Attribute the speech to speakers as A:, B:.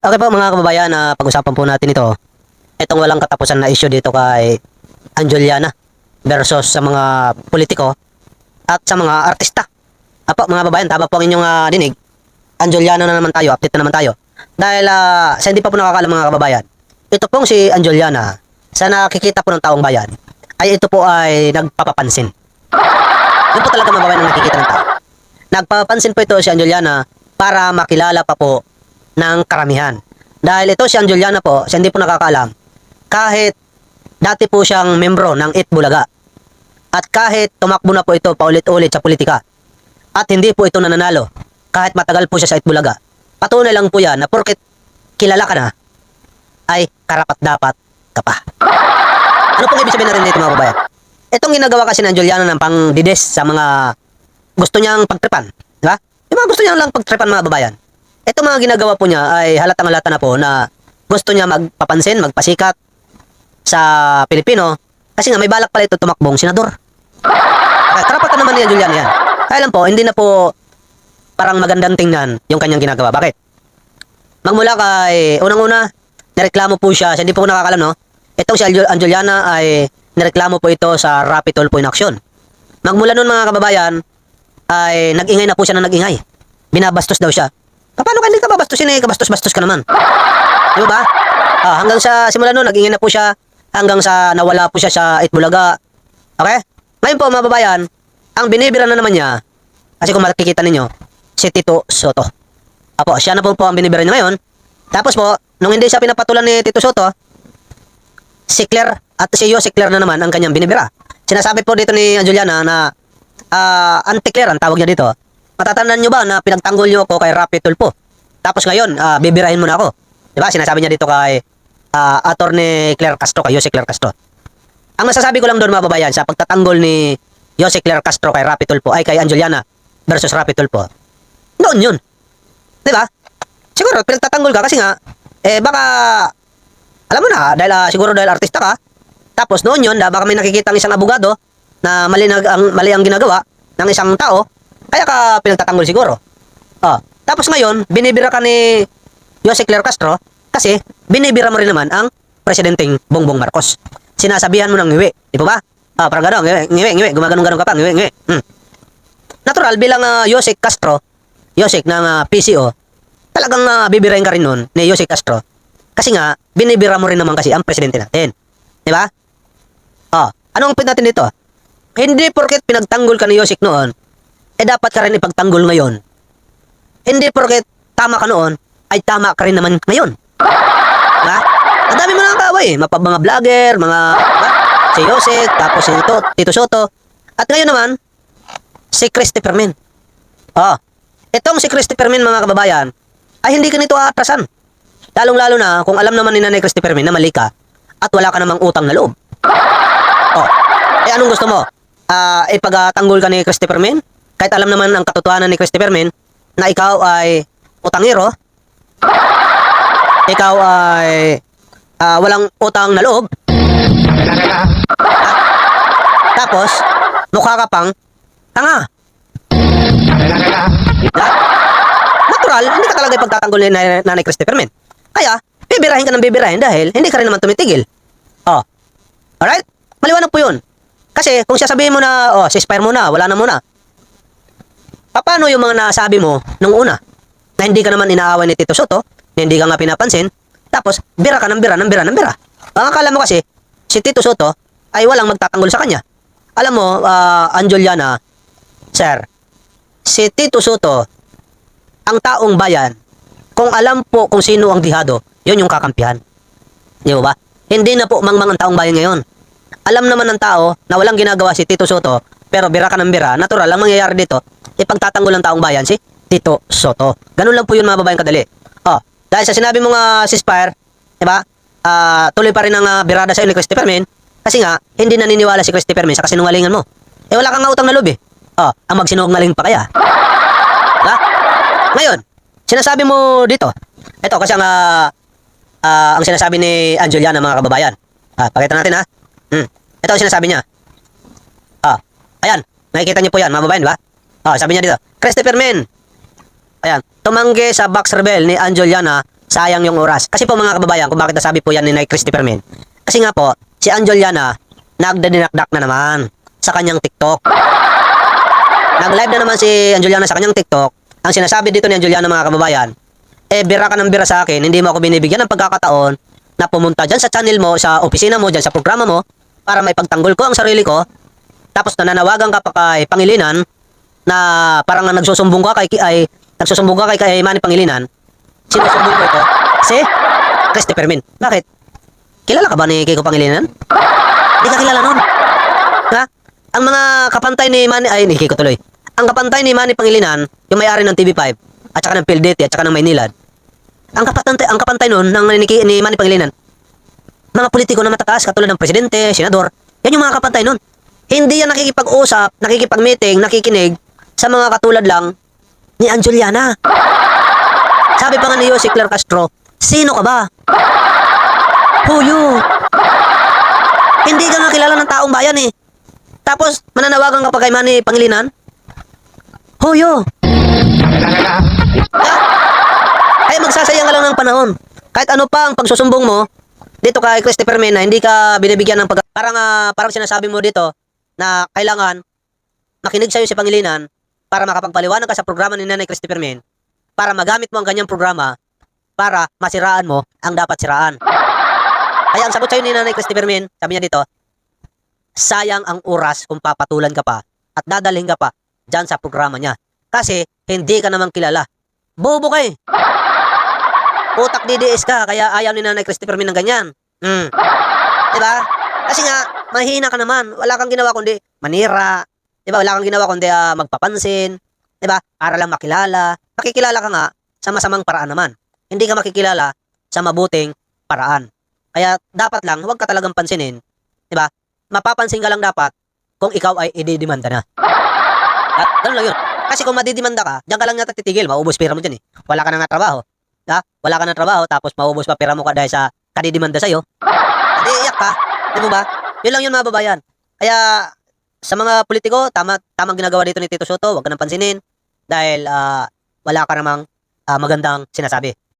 A: Okay po mga kababayan, pag-usapan po natin ito. Itong walang katapusan na issue dito kay Anjoliana versus sa mga politiko at sa mga artista. Apo mga kababayan, tama po ang inyong dinig. Anjoliana na naman tayo, update na naman tayo. Dahil sa hindi pa po nakakaalam mga kababayan, ito pong si Anjoliana, sa nakikita po ng taong bayan, ay ito po ay nagpapapansin. Yun po talaga mga kababayan ang nakikita ng tao. Nagpapapansin po ito si Anjoliana para makilala pa po ng karamihan. Dahil ito si Anjoliana po, siya hindi po nakakaalam, kahit dati po siyang membro ng Itbulaga at kahit tumakbo na po ito paulit-ulit sa politika at hindi po ito nananalo, kahit matagal po siya sa Itbulaga, patunay lang po yan na porket kilala ka na, ay karapat-dapat ka pa. Ano pong ibig sabihin natin dito mga kabayan? Itong ginagawa kasi ng Anjoliana ng pang-dides sa mga gusto niyang pagtripan, di ba? Yung mga gusto niyang lang pagtripan mga kababayan. Ito mga ginagawa po niya ay halatang-halata na po na gusto niya magpapansin, magpasikat sa Pilipino kasi nga may balak pala ito tumakbong senador. Karapatan naman ni Julian yan. Kaya lang po, hindi na po parang magandang tingnan yung kanyang ginagawa. Bakit? Magmula kay unang-una, nireklamo po siya hindi po nakakalam, no? Itong si Anjoliana ay nireklamo po ito sa Rapid Tulfo in Action. Magmula nun mga kababayan, ay nag-ingay na po siya na nag-ingay. Binabastos daw siya. Paano ka hindi ka babastusin eh? Kabastos-bastos ka naman. Di ba? Hanggang sa simula noon, nag-ingay na po siya. Hanggang sa nawala po siya sa Itbulaga. Okay? Ngayon po, mga babayan, ang binibira na naman niya, kasi kung makikita ninyo, si Tito Soto. Apo, siya na po ang binibira niya ngayon. Tapos po, nung hindi siya pinapatulan ni Tito Soto, si Claire at si Yossi Claire na naman ang kanyang binibira. Sinasabi po dito ni Anjoliana na anti-Claire ang tawag niya dito. Matatandaan nyo ba na pinagtanggol nyo ako kay Rapid Tulfo? Tapos ngayon, bibirahin mo na ako. Diba? Sinasabi niya dito kay Attorney Claire Castro, kay Yossi Claire Castro. Ang masasabi ko lang doon mga babayan, sa pagtatanggol ni Yossi Claire Castro kay Rapid Tulfo, ay kay Anjoliana versus Rapid Tulfo. Noon yun. Diba? Siguro, pinagtatanggol ka kasi nga, baka, alam mo na, dahil siguro dahil artista ka, tapos noon yun, baka may nakikita ang isang abogado na mali ang ginagawa ng isang tao, kaya ka pinagtatanggol siguro. Tapos ngayon, binibira ka ni Yossi Claire Castro kasi binibira mo rin naman ang presidenteng Bongbong Marcos. Sinasabihan mo ng ngiwi. Di ba? Parang gano'n, ngiwi, gumaganong-ganong ka pa, ngiwi. Natural, bilang Yossi Castro, Yossi ng PCO, talagang bibirahin ka rin nun ni Yossi Castro. Kasi nga, binibira mo rin naman kasi ang presidente natin. Di ba? Anong point natin dito? Hindi porket pinagtanggol ka ni Yossi noon, dapat ka rin ipagtanggol ngayon. Hindi porket tama ka noon, ay tama ka rin naman ngayon. Diba? Ang dami mo na ang kaaway. Mga vlogger, si Yossi, tapos si Tito Soto. At ngayon naman, si Christopher Min. Itong si Christopher Min mga kababayan, ay hindi ka nito aatrasan. Lalong-lalo na kung alam naman ni Nanay Christopher Min na mali ka at wala ka namang utang na loob. Anong gusto mo? Ipagtanggol ka ni Christopher Min? Kahit alam naman ang katotohanan ni Christopher Min na ikaw ay utangiro, ikaw ay walang utang na loob, tapos mukha ka pang tanga. Natural, hindi ka talaga ipagtatanggol ni Nanay Christopher Min. Kaya, bibirahin ka ng bibirahin dahil hindi ka rin naman tumitigil. Alright? Maliwanag po yun. Kasi kung sasabihin mo na, ceasefire muna, wala na muna. Paano yung mga nasabi mo nung una? Na hindi ka naman inaaway ni Tito Soto, na hindi ka nga pinapansin, tapos bira ka ng bira. Ang akala mo kasi, si Tito Soto ay walang magtatanggol sa kanya. Alam mo, Anjoliana, sir, si Tito Soto, ang taong bayan, kung alam po kung sino ang dihado, yun yung kakampihan. Di ba? Hindi na po mangmang ang taong bayan ngayon. Alam naman ng tao na walang ginagawa si Tito Soto, pero bira ka ng bira, natural, ang mangyayari dito, ipagtatanggol ng taong bayan si Tito Soto. Ganun lang po yun mga babaeng kadali. Dahil sa sinabi mo nga ceasefire, diba? Tuloy pa rin ang birada sa iyo ni Christopher Min, kasi nga, hindi naniniwala si Christopher Min sa kasinungalingan mo. Wala kang nga utang na loob eh. Ang magsinungaling pa kaya. Diba? Ngayon, sinasabi mo dito, ito kasi ang sinasabi ni Anjoliana mga kababayan. Pakita natin ha. Ito ang sinasabi niya. Ayan, nakikita niyo po yan mga babayan, diba? Sabi niya dito, Christopher Min, ayan, tumanggi sa box rebel ni Anjoliana sayang yung oras. Kasi po mga kababayan, kung bakit nasabi po yan ni Christopher Min. Kasi nga po, si Anjoliana, nagdadinakdak na naman sa kanyang TikTok. Nag-live na naman si Anjoliana sa kanyang TikTok. Ang sinasabi dito ni Anjoliana mga kababayan, bira ka ng bira sa akin, hindi mo ako binibigyan ng pagkakataon na pumunta dyan sa channel mo, sa opisina mo, dyan sa programa mo, para may pagtanggol ko ang sarili ko. Tapos nananawagan ka pa kay Pangilinan na parang nagsusumbong ka kay Manny Pangilinan. Sinusumbong ko ito si Christopher Min. Bakit? Kilala ka ba ni Kiko Pangilinan? Hindi ka kilala nun. Ha? Ang mga kapantay ni ni Kiko tuloy. Ang kapantay ni Manny Pangilinan, yung may-ari ng TV5, at saka ng PhilDete, at saka ng Maynilad. Ang kapantay nun ni Manny Pangilinan, mga politiko na matataas katulad ng presidente, senador, yan yung mga kapantay nun. Hindi yan nakikipag-usap, nakikipag-meeting, nakikinig sa mga katulad lang ni Anjoliana. Sabi pa nga ni Jose Clark Castro, sino ka ba? Who you? Hindi ka nga kilala ng taong bayan eh. Tapos, mananawagan ka pa kay Manny Pangilinan? Who you? Ay magsasayang ka lang ng panahon. Kahit ano pa ang pagsusumbong mo dito kay Christopher Min na hindi ka binibigyan ng parang sinasabi mo dito na kailangan makinig sa'yo si Pangilinan para makapagpaliwanag ka sa programa ni Nanay Christopher Min para magamit mo ang kanyang programa para masiraan mo ang dapat siraan. Kaya ang sagot sa'yo ni Nanay Christopher Min, sabi niya dito, sayang ang oras kung papatulan ka pa at dadalhin ka pa dyan sa programa niya. Kasi hindi ka naman kilala. Bobo ka eh. Utak DDS ka, kaya ayaw ni Nanay Christopher Min ng ganyan. Diba? Kasi nga, mahina ka naman. Wala kang ginawa kundi manira. Diba? Wala kang ginawa kundi magpapansin. Diba? Para lang makilala. Makikilala ka nga sa masamang paraan naman. Hindi ka makikilala sa mabuting paraan. Kaya dapat lang, huwag ka talagang pansinin. Diba? Mapapansin ka lang dapat kung ikaw ay ididimanda na. At ganun lang yun. Kasi kung madidimanda ka, diyan ka lang yata titigil. Maubos pera mo dyan eh. Wala ka na nga trabaho. Wala ka ng trabaho, tapos maubos pa pera mo ka dahil sa kadidimanda sa'yo. Hindi, iyak ka. Di ba? Yun lang yun mga babayan. Kaya, sa mga politiko, tamang ginagawa dito ni Tito Soto, huwag ka nang pansinin. Dahil, wala ka namang magandang sinasabi.